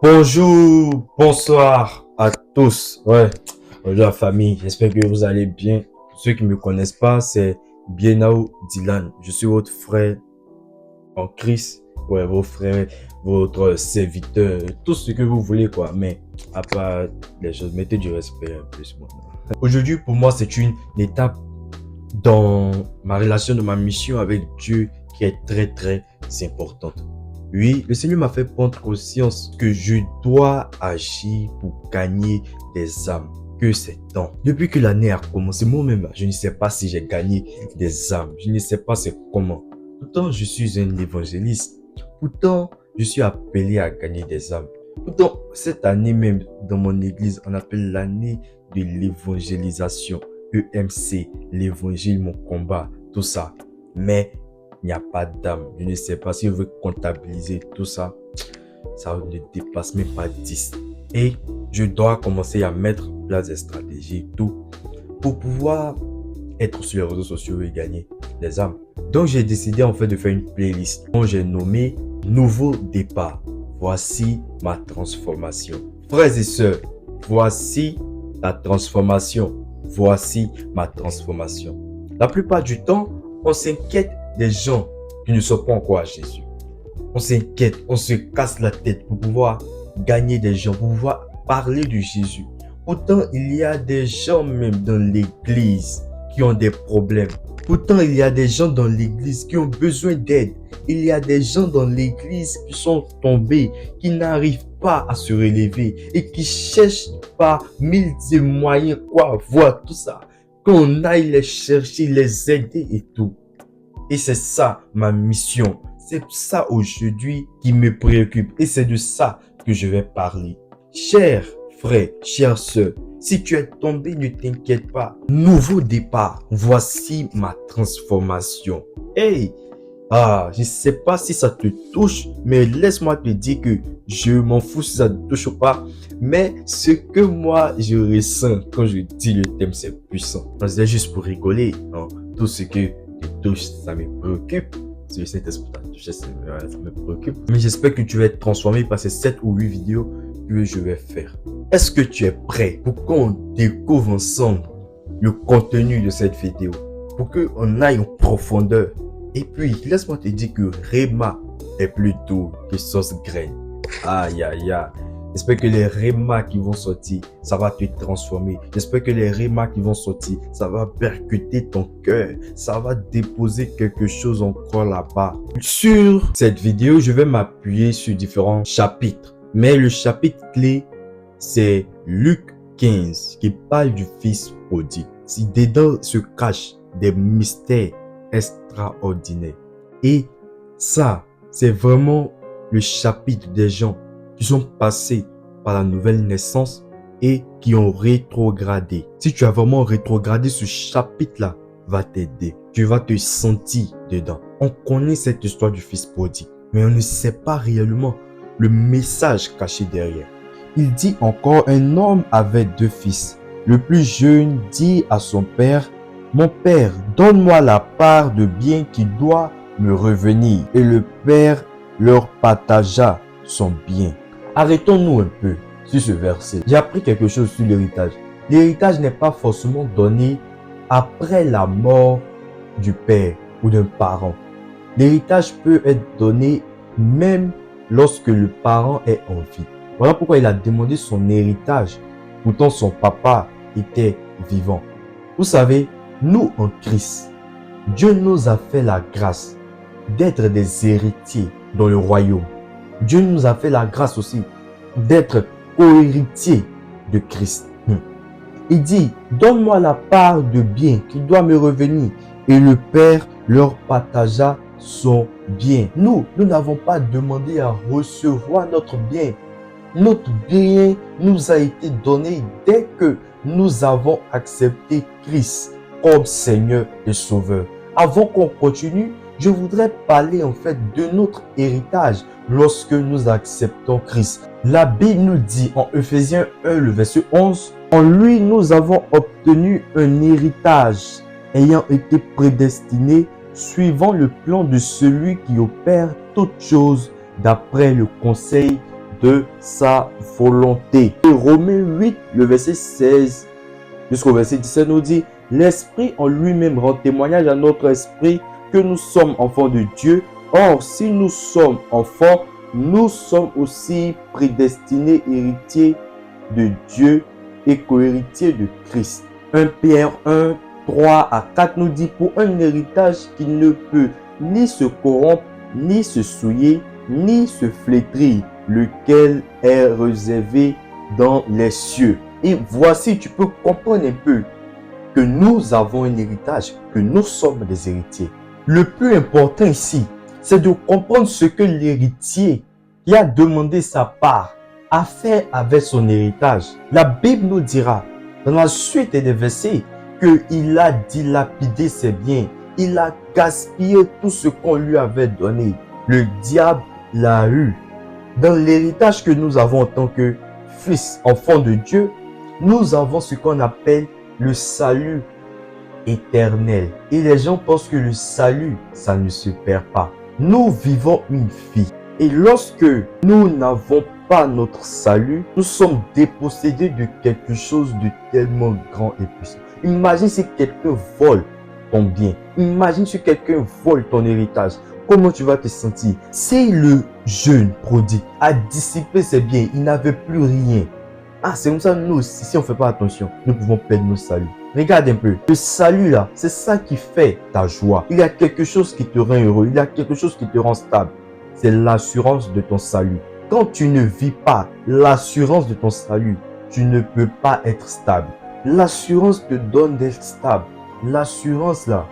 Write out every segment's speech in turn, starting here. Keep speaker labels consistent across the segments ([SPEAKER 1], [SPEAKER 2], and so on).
[SPEAKER 1] Bonjour, bonsoir à tous. Bonjour la famille. J'espère que vous allez bien. Pour ceux qui ne me connaissent pas, c'est Bienao Dylan. Je suis votre frère en Christ. Vos frères, votre serviteur, tout ce que vous voulez quoi. Mais à part les choses, mettez du respect un peu sur moi. Aujourd'hui, pour moi, c'est une étape dans ma relation, de ma mission avec Dieu qui est très importante. Oui, le Seigneur m'a fait prendre conscience que je dois agir pour gagner des âmes, que c'est temps. Depuis que l'année a commencé, moi-même, je ne sais pas si j'ai gagné des âmes. Je ne sais pas c'est comment. Pourtant, je suis un évangéliste. Pourtant, je suis appelé à gagner des âmes. Pourtant, cette année même, dans mon église, on appelle l'année de l'évangélisation. EMC, l'évangile, mon combat, tout ça. Mais il n'y a pas d'âme. Je ne sais pas si je veux comptabiliser tout ça. Ça ne dépasse même pas 10. Et je dois commencer à mettre en place des stratégies, tout, pour pouvoir être sur les réseaux sociaux et gagner des âmes. Donc j'ai décidé en fait de faire une playlist dont j'ai nommé Nouveau départ. Voici ma transformation. Frères et sœurs, voici la transformation. Voici ma transformation. La plupart du temps, on s'inquiète des gens qui ne sont pas encore à Jésus. On s'inquiète, on se casse la tête pour pouvoir gagner des gens, pour pouvoir parler de Jésus. Pourtant, il y a des gens même dans l'église qui ont des problèmes. Pourtant, il y a des gens dans l'église qui ont besoin d'aide. Il y a des gens dans l'église qui sont tombés, qui n'arrivent pas à se relever et qui cherchent par mille moyens quoi voir tout ça. Qu'on aille les chercher, les aider et tout. Et c'est ça ma mission. C'est ça aujourd'hui qui me préoccupe et c'est de ça que je vais parler. Chers frères, chères sœurs, si tu es tombé, ne t'inquiète pas. Nouveau départ. Voici ma transformation. Hey! Je ne sais pas si ça te touche, mais laisse-moi te dire que je m'en fous si ça te touche ou pas. Mais ce que moi, je ressens quand je dis le thème, c'est puissant. C'est juste pour rigoler. Hein. Tout ce que te touche, ça me préoccupe. Si le Saint-Esprit t'a touché, ça me préoccupe. Mais j'espère que tu vas être transformé par ces 7 ou 8 vidéos que je vais faire. Est-ce que tu es prêt pour qu'on découvre ensemble le contenu de cette vidéo? Pour qu'on aille en profondeur. Et puis, laisse-moi te dire que Réma est plus doux que sauce graine. Aïe, aïe, aïe. J'espère que les Réma qui vont sortir, ça va te transformer. J'espère que les Réma qui vont sortir, ça va percuter ton cœur. Ça va déposer quelque chose encore là-bas. Sur cette vidéo, je vais m'appuyer sur différents chapitres. Mais le chapitre clé, c'est Luc 15 qui parle du fils prodigue. Si dedans se cachent des mystères extraordinaire. Et ça, c'est vraiment le chapitre des gens qui sont passés par la nouvelle naissance et qui ont rétrogradé. Si tu as vraiment rétrogradé, ce chapitre-là va t'aider. Tu vas te sentir dedans. On connaît cette histoire du fils prodigue, mais on ne sait pas réellement le message caché derrière. Il dit encore, un homme avait 2 fils. Le plus jeune dit à son père, mon père, donne-moi la part de bien qui doit me revenir. Et le père leur partagea son bien. Arrêtons-nous un peu sur ce verset. J'ai appris quelque chose sur l'héritage. L'héritage n'est pas forcément donné après la mort du père ou d'un parent. L'héritage peut être donné même lorsque le parent est en vie. Voilà pourquoi il a demandé son héritage. Pourtant son papa était vivant. Vous savez, nous en Christ, Dieu nous a fait la grâce d'être des héritiers dans le royaume. Dieu nous a fait la grâce aussi d'être co-héritiers de Christ. Il dit, donne-moi la part de bien qui doit me revenir. Et le Père leur partagea son bien. Nous n'avons pas demandé à recevoir notre bien. Notre bien nous a été donné dès que nous avons accepté Christ comme Seigneur et Sauveur. Avant qu'on continue, je voudrais parler en fait de notre héritage lorsque nous acceptons Christ. La Bible nous dit en Ephésiens 1, le verset 11, en lui nous avons obtenu un héritage ayant été prédestiné suivant le plan de celui qui opère toutes choses d'après le conseil de sa volonté. Et Romains 8, le verset 16 jusqu'au verset 17 nous dit: l'Esprit en lui-même rend témoignage à notre esprit que nous sommes enfants de Dieu. Or, si nous sommes enfants, nous sommes aussi prédestinés héritiers de Dieu et co-héritiers de Christ. 1 Pierre 1, 3 à 4 nous dit: pour un héritage qui ne peut ni se corrompre, ni se souiller, ni se flétrir, lequel est réservé dans les cieux. Et voici, tu peux comprendre un peu que nous avons un héritage, que nous sommes des héritiers. Le plus important ici, c'est de comprendre ce que l'héritier qui a demandé sa part a fait avec son héritage. La Bible nous dira, dans la suite des versets, qu'il a dilapidé ses biens. Il a gaspillé tout ce qu'on lui avait donné. Le diable l'a eu. Dans l'héritage que nous avons en tant que fils, enfants de Dieu, nous avons ce qu'on appelle le salut éternel. Et les gens pensent que le salut, ça ne se perd pas. Nous vivons une vie. Et lorsque nous n'avons pas notre salut, nous sommes dépossédés de quelque chose de tellement grand et puissant. Imagine si quelqu'un vole ton bien. Imagine si quelqu'un vole ton héritage. Comment tu vas te sentir? Si le jeune prodigue a dissipé ses biens, il n'avait plus rien. Ah, c'est comme ça, nous aussi, si on ne fait pas attention, nous pouvons perdre nos saluts. Regarde un peu. Le salut là, c'est ça qui fait ta joie. Il y a quelque chose qui te rend heureux. Il y a quelque chose qui te rend stable. C'est l'assurance de ton salut. Quand tu ne vis pas l'assurance de ton salut, tu ne peux pas être stable. L'assurance te donne d'être stable. L'assurance là.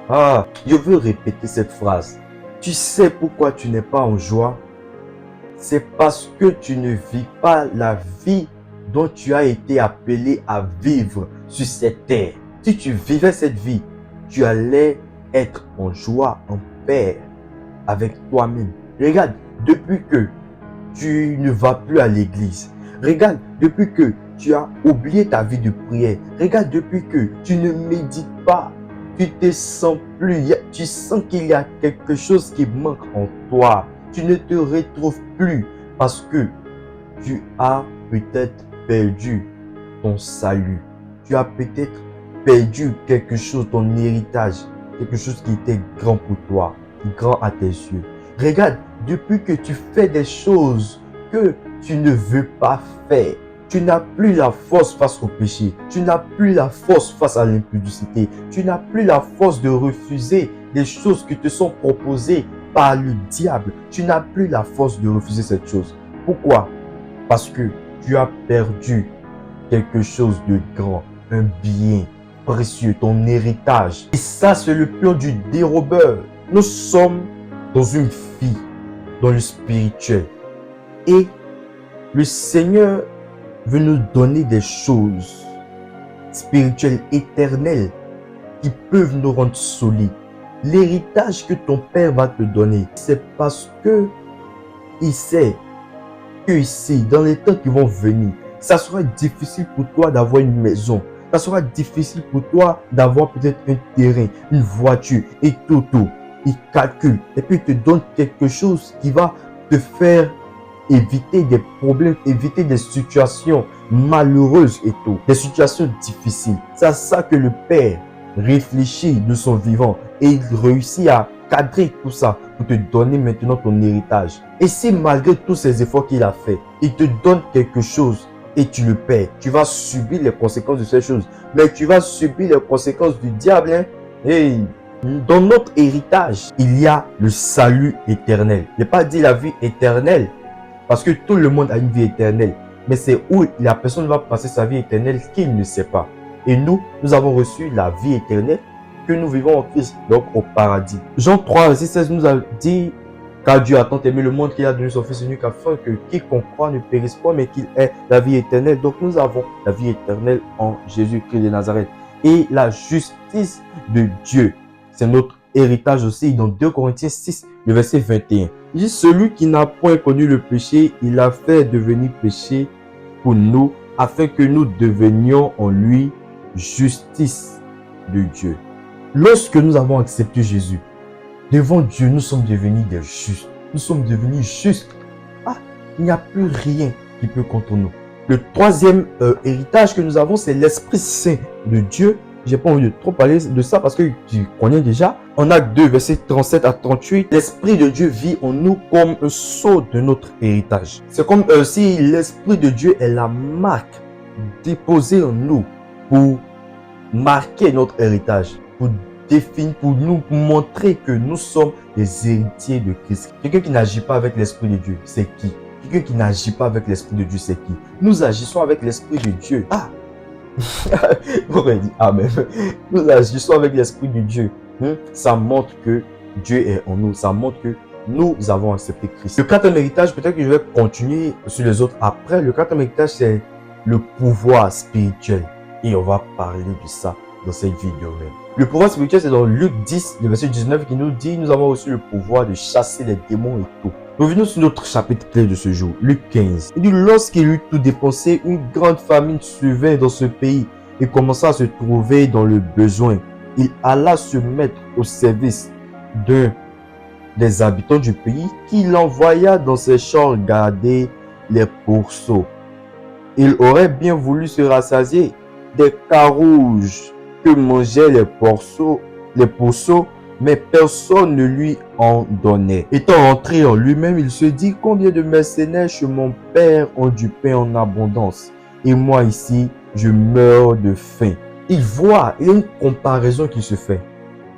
[SPEAKER 1] Ah, je veux répéter cette phrase. Tu sais pourquoi tu n'es pas en joie? C'est parce que tu ne vis pas la vie dont tu as été appelé à vivre sur cette terre. Si tu vivais cette vie, tu allais être en joie, en paix avec toi-même. Regarde, depuis que tu ne vas plus à l'église, regarde, depuis que tu as oublié ta vie de prière, regarde, depuis que tu ne médites pas, tu te sens plus, tu sens qu'il y a quelque chose qui manque en toi. Tu ne te retrouves plus parce que tu as peut-être perdu ton salut. Tu as peut-être perdu quelque chose, ton héritage, quelque chose qui était grand pour toi, grand à tes yeux. Regarde, depuis que tu fais des choses que tu ne veux pas faire, tu n'as plus la force face au péché. Tu n'as plus la force face à l'impudicité. Tu n'as plus la force de refuser les choses qui te sont proposées par le diable. Tu n'as plus la force de refuser cette chose. Pourquoi? Parce que tu as perdu quelque chose de grand, un bien précieux, ton héritage. Et ça, c'est le plan du dérobeur. Nous sommes dans une vie, dans le spirituel. Et le Seigneur veut nous donner des choses spirituelles, éternelles, qui peuvent nous rendre solides. L'héritage que ton Père va te donner, c'est parce que il sait que ici, dans les temps qui vont venir, ça sera difficile pour toi d'avoir une maison. Ça sera difficile pour toi d'avoir peut-être un terrain, une voiture et tout. Il calcule et puis il te donne quelque chose qui va te faire éviter des problèmes, éviter des situations malheureuses et tout, des situations difficiles. C'est à ça que le Père réfléchit de son vivant et il réussit à cadrer tout ça pour te donner maintenant ton héritage. Et si malgré tous ces efforts qu'il a fait, il te donne quelque chose et tu le perds, tu vas subir les conséquences de ces choses. Mais tu vas subir les conséquences du diable. Hein? Hey. Dans notre héritage, il y a le salut éternel. Je n'ai pas dit la vie éternelle, parce que tout le monde a une vie éternelle. Mais c'est où la personne va passer sa vie éternelle qu'il ne sait pas. Et nous avons reçu la vie éternelle que nous vivons en Christ, donc au paradis. Jean 3, verset 16 nous a dit: car Dieu a tant aimé le monde qu'il a donné son Fils unique afin que quiconque croit ne périsse pas, mais qu'il ait la vie éternelle. Donc nous avons la vie éternelle en Jésus-Christ de Nazareth. Et la justice de Dieu, c'est notre héritage aussi. Dans 2 Corinthiens 6, le verset 21. Il dit: celui qui n'a point connu le péché, il a fait devenir péché pour nous, afin que nous devenions en lui justice de Dieu. Lorsque nous avons accepté Jésus, devant Dieu, nous sommes devenus des justes. Nous sommes devenus justes. Ah, il n'y a plus rien qui peut contre nous. Le troisième héritage que nous avons, c'est l'Esprit Saint de Dieu. J'ai pas envie de trop parler de ça parce que tu connais déjà. En Acte 2, versets 37 à 38, l'Esprit de Dieu vit en nous comme un sceau de notre héritage. C'est comme si l'Esprit de Dieu est la marque déposée en nous pour marquer notre héritage, pour définir, pour nous montrer que nous sommes les héritiers de Christ. Quelqu'un qui n'agit pas avec l'Esprit de Dieu, c'est qui? Quelqu'un qui n'agit pas avec l'Esprit de Dieu, c'est qui? Nous agissons avec l'Esprit de Dieu. Ah! Pourquoi il dit Amen? Nous agissons avec l'Esprit de Dieu. Ça montre que Dieu est en nous. Ça montre que nous avons accepté Christ. Le quatrième héritage, peut-être que je vais continuer sur les autres après. Le quatrième héritage, c'est le pouvoir spirituel. Et on va parler de ça dans cette vidéo même. Le pouvoir spirituel, c'est dans Luc 10, le verset 19 qui nous dit, nous avons reçu le pouvoir de chasser les démons et tout. Revenons sur notre chapitre clé de ce jour, Luc 15. Il dit, lorsqu'il eut tout dépensé, une grande famine survint dans ce pays et commença à se trouver dans le besoin. Il alla se mettre au service d'un des habitants du pays qui l'envoya dans ses champs garder les pourceaux. Il aurait bien voulu se rassasier des carouges que mangeaient les pourceaux, mais personne ne lui en donnait. Étant rentré en lui-même, il se dit, combien de mercenaires chez mon père ont du pain en abondance, et moi ici, je meurs de faim. Il voit, il y a une comparaison qui se fait.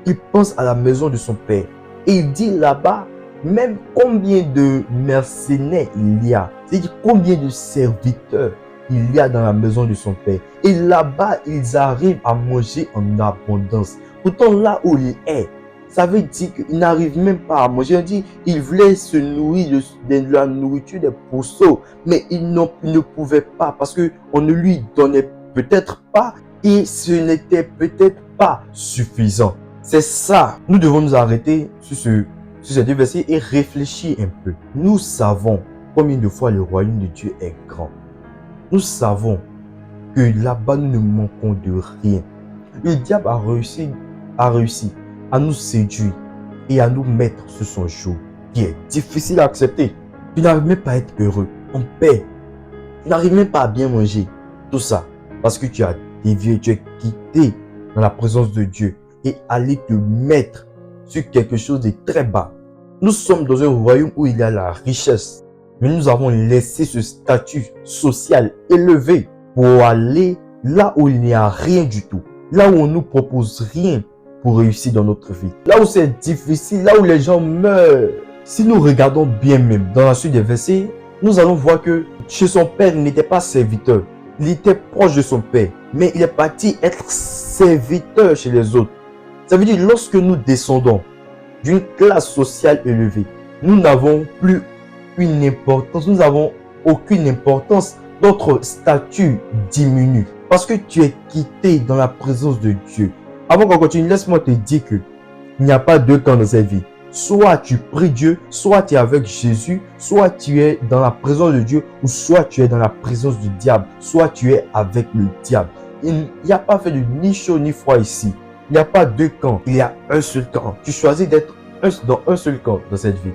[SPEAKER 1] Il pense à la maison de son père, et il dit là-bas, même combien de mercenaires il y a, c'est-à-dire combien de serviteurs il y a dans la maison de son père. Et là-bas, ils arrivent à manger en abondance. Pourtant, là où il est, ça veut dire qu'il n'arrive même pas à manger. On dit, il voulait se nourrir de la nourriture des pourceaux, mais il ne pouvait pas parce qu'on ne lui donnait peut-être pas et ce n'était peut-être pas suffisant. C'est ça. Nous devons nous arrêter sur ces deux versets et réfléchir un peu. Nous savons combien de fois le royaume de Dieu est grand. Nous savons que là-bas, nous ne manquons de rien. Le diable a réussi à nous séduire et à nous mettre sur son joug, qui est difficile à accepter. Tu n'arrives même pas à être heureux, en paix. Tu n'arrives même pas à bien manger. Tout ça, parce que tu as dévié, tu es quitté dans la présence de Dieu et allé te mettre sur quelque chose de très bas. Nous sommes dans un royaume où il y a la richesse. Mais nous avons laissé ce statut social élevé pour aller là où il n'y a rien du tout. Là où on ne nous propose rien pour réussir dans notre vie. Là où c'est difficile, là où les gens meurent. Si nous regardons bien même dans la suite des versets, nous allons voir que chez son père, il n'était pas serviteur. Il était proche de son père. Mais il est parti être serviteur chez les autres. Ça veut dire lorsque nous descendons d'une classe sociale élevée, nous n'avons plus une importance, nous n'avons aucune importance, notre statut diminue parce que tu es quitté dans la présence de Dieu. Avant qu'on continue, laisse-moi te dire que il n'y a pas deux camps dans cette vie. Soit tu pries Dieu, soit tu es avec Jésus, soit tu es dans la présence de Dieu, ou soit tu es dans la présence du diable, soit tu es avec le diable. Il n'y a pas fait de ni chaud ni froid ici. Il n'y a pas deux camps, il y a un seul camp. Tu choisis d'être dans un seul camp dans cette vie.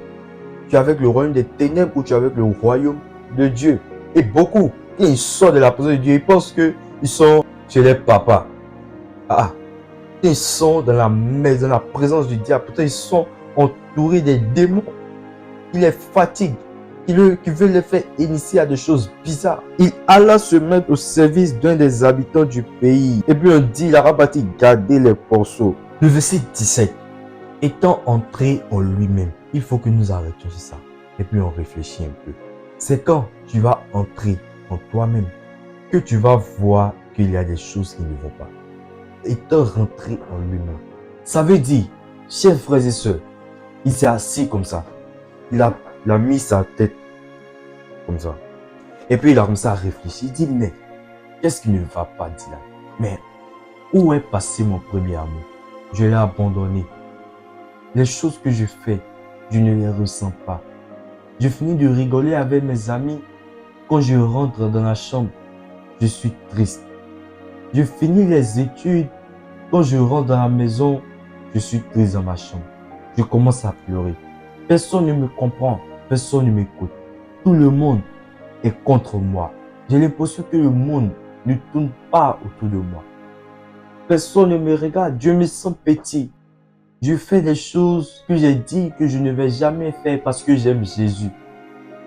[SPEAKER 1] Tu es avec le royaume des ténèbres ou tu es avec le royaume de Dieu. Et beaucoup, quand ils sortent de la présence de Dieu, ils pensent qu'ils sont chez les papas. Ah, ils sont dans la présence du diable. Pourtant, ils sont entourés des démons qui les fatiguent, qui veulent les faire initier à des choses bizarres. Il alla se mettre au service d'un des habitants du pays. Et puis on dit, il a rabattu, gardez les pourceaux. Le verset 17. Étant entré en lui-même. Il faut que nous arrêtions sur ça. Et puis on réfléchit un peu. C'est quand tu vas entrer en toi-même que tu vas voir qu'il y a des choses qui ne vont pas. Étant rentré en lui-même. Ça veut dire, chers frères et sœurs, il s'est assis comme ça. Il a mis sa tête comme ça. Et puis il a commencé à réfléchir. Il dit, mais qu'est-ce qui ne va pas, Dylan? Mais où est passé mon premier amour? Je l'ai abandonné. Les choses que je fais, je ne les ressens pas. Je finis de rigoler avec mes amis. Quand je rentre dans la chambre, je suis triste. Je finis les études. Quand je rentre dans la maison, je suis triste dans ma chambre. Je commence à pleurer. Personne ne me comprend. Personne ne m'écoute. tout le monde est contre moi. J'ai l'impression que le monde ne tourne pas autour de moi. Personne ne me regarde. Je me sens petit. Je fais des choses que j'ai dit que je ne vais jamais faire parce que j'aime Jésus.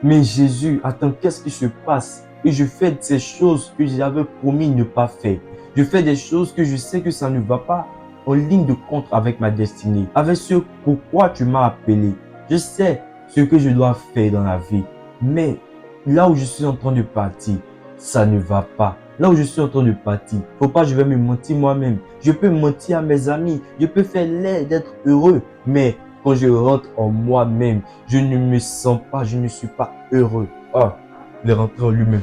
[SPEAKER 1] Mais Jésus, attends, qu'est-ce qui se passe? Et je fais ces choses que j'avais promis ne pas faire. Je fais des choses que je sais que ça ne va pas en ligne de compte avec ma destinée, avec ce pourquoi tu m'as appelé. Je sais ce que je dois faire dans la vie. Mais là où je suis en train de partir, ça ne va pas. Là où je suis en train de partir, faut pas que je vais me mentir moi-même. Je peux mentir à mes amis, je peux faire l'air d'être heureux, mais quand je rentre en moi-même, je ne me sens pas, je ne suis pas heureux. Ah, il est rentré en lui-même.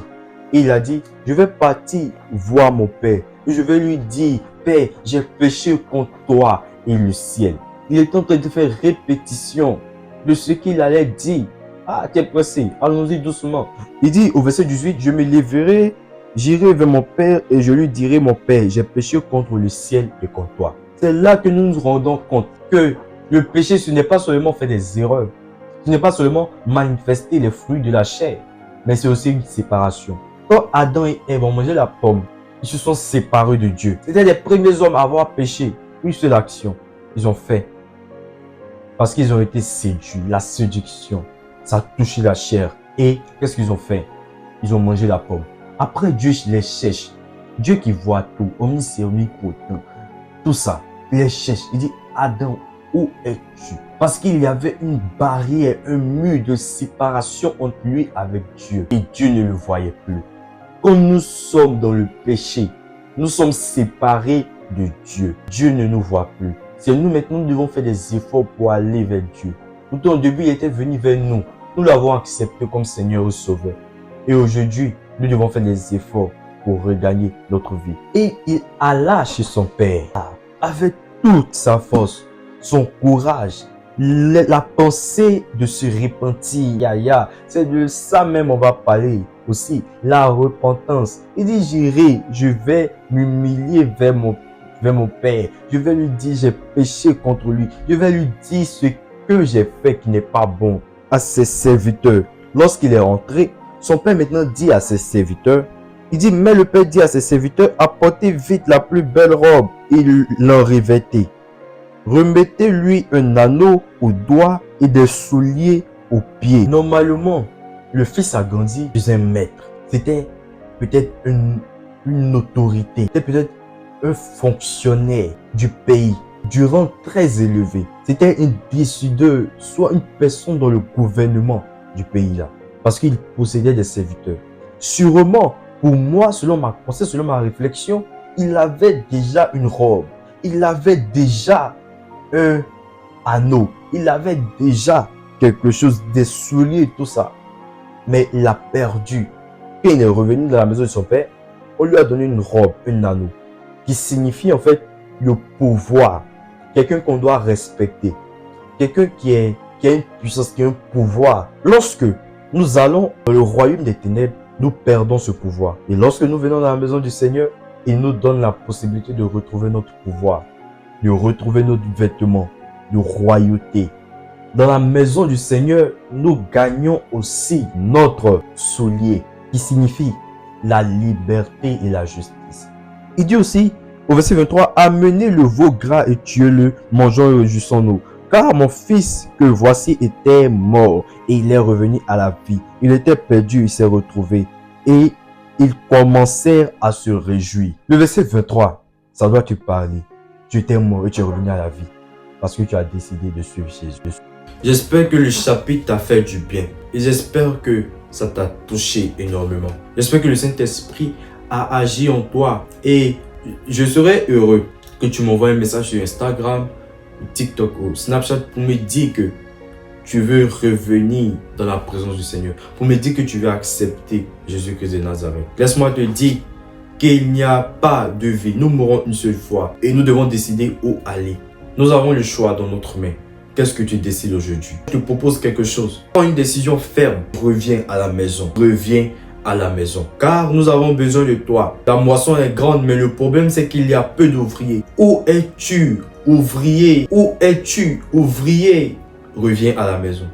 [SPEAKER 1] Il a dit, je vais partir voir mon Père. Et je vais lui dire, Père, j'ai péché contre toi et le ciel. Il est en train de faire répétition de ce qu'il allait dire. Ah, t'es pressé, allons-y doucement. Il dit au verset 18, je me lèverai, j'irai vers mon Père et je lui dirai, mon Père, j'ai péché contre le ciel et contre toi. C'est là que nous nous rendons compte que le péché, ce n'est pas seulement faire des erreurs. Ce n'est pas seulement manifester les fruits de la chair, mais c'est aussi une séparation. Quand Adam et Ève ont mangé la pomme, ils se sont séparés de Dieu. C'était les premiers hommes à avoir péché. Une seule action, ils ont fait. Parce qu'ils ont été séduits, la séduction. Ça a touché la chair. Et qu'est-ce qu'ils ont fait? Ils ont mangé la pomme. Après, Dieu les cherche. Dieu qui voit tout, omnipotent, tout ça, il les cherche. Il dit, Adam, où es-tu? Parce qu'il y avait une barrière, un mur de séparation entre lui et Dieu. Et Dieu ne le voyait plus. Quand nous sommes dans le péché, nous sommes séparés de Dieu. Dieu ne nous voit plus. C'est nous maintenant, nous devons faire des efforts pour aller vers Dieu. Pourtant, au début, il était venu vers nous. Nous l'avons accepté comme Seigneur et Sauveur. Et aujourd'hui, nous devons faire des efforts pour regagner notre vie. Et il alla chez son Père avec toute sa force, son courage, la pensée de se repentir. C'est de ça même on va parler aussi, la repentance. Il dit, j'irai, je vais m'humilier vers mon Père. Je vais lui dire, j'ai péché contre lui. Je vais lui dire ce que j'ai fait qui n'est pas bon à ses serviteurs. Lorsqu'il est rentré, son père maintenant dit à ses serviteurs, il dit, mais le père dit à ses serviteurs, apportez vite la plus belle robe et l'en revêtez. Remettez-lui un anneau au doigt et des souliers aux pieds. Normalement, le fils a grandi chez un maître. C'était peut-être une autorité. C'était peut-être un fonctionnaire du pays, du rang très élevé. C'était un décideur, soit une personne dans le gouvernement du pays là. Parce qu'il possédait des serviteurs. Sûrement, pour moi, selon ma pensée, selon ma réflexion, il avait déjà une robe. Il avait déjà un anneau. Il avait déjà quelque chose, des souliers et tout ça. Mais il a perdu. Quand il est revenu dans la maison de son père, on lui a donné une robe, un anneau, qui signifie en fait le pouvoir. Quelqu'un qu'on doit respecter. Quelqu'un qui a une puissance, qui a un pouvoir. Lorsque nous allons dans le royaume des ténèbres, nous perdons ce pouvoir. Et lorsque nous venons dans la maison du Seigneur, il nous donne la possibilité de retrouver notre pouvoir, de retrouver notre vêtement, de royauté. Dans la maison du Seigneur, nous gagnons aussi notre soulier, qui signifie la liberté et la justice. Il dit aussi, au verset 23, amenez le veau gras et tuez-le, mangeons et réjouissons-nous. Car mon fils que voici était mort et il est revenu à la vie. Il était perdu, il s'est retrouvé. Et ils commencèrent à se réjouir. Le verset 23, ça doit te parler. Tu étais mort et tu es revenu à la vie. Parce que tu as décidé de suivre Jésus. J'espère que le chapitre t'a fait du bien. Et j'espère que ça t'a touché énormément. J'espère que le Saint-Esprit a agi en toi. Et je serais heureux que tu m'envoies un message sur Instagram, TikTok ou Snapchat pour me dire que tu veux revenir dans la présence du Seigneur, pour me dire que tu veux accepter Jésus-Christ de Nazareth. Laisse-moi te dire qu'il n'y a pas de vie. Nous mourrons une seule fois et nous devons décider où aller. Nous avons le choix dans notre main. Qu'est-ce que tu décides aujourd'hui? Je te propose quelque chose. Prends une décision ferme. Reviens à la maison. Reviens à la maison. Car nous avons besoin de toi. Ta moisson est grande, mais le problème c'est qu'il y a peu d'ouvriers. Où es-tu, ouvrier? Où es-tu, ouvrier? Reviens à la maison.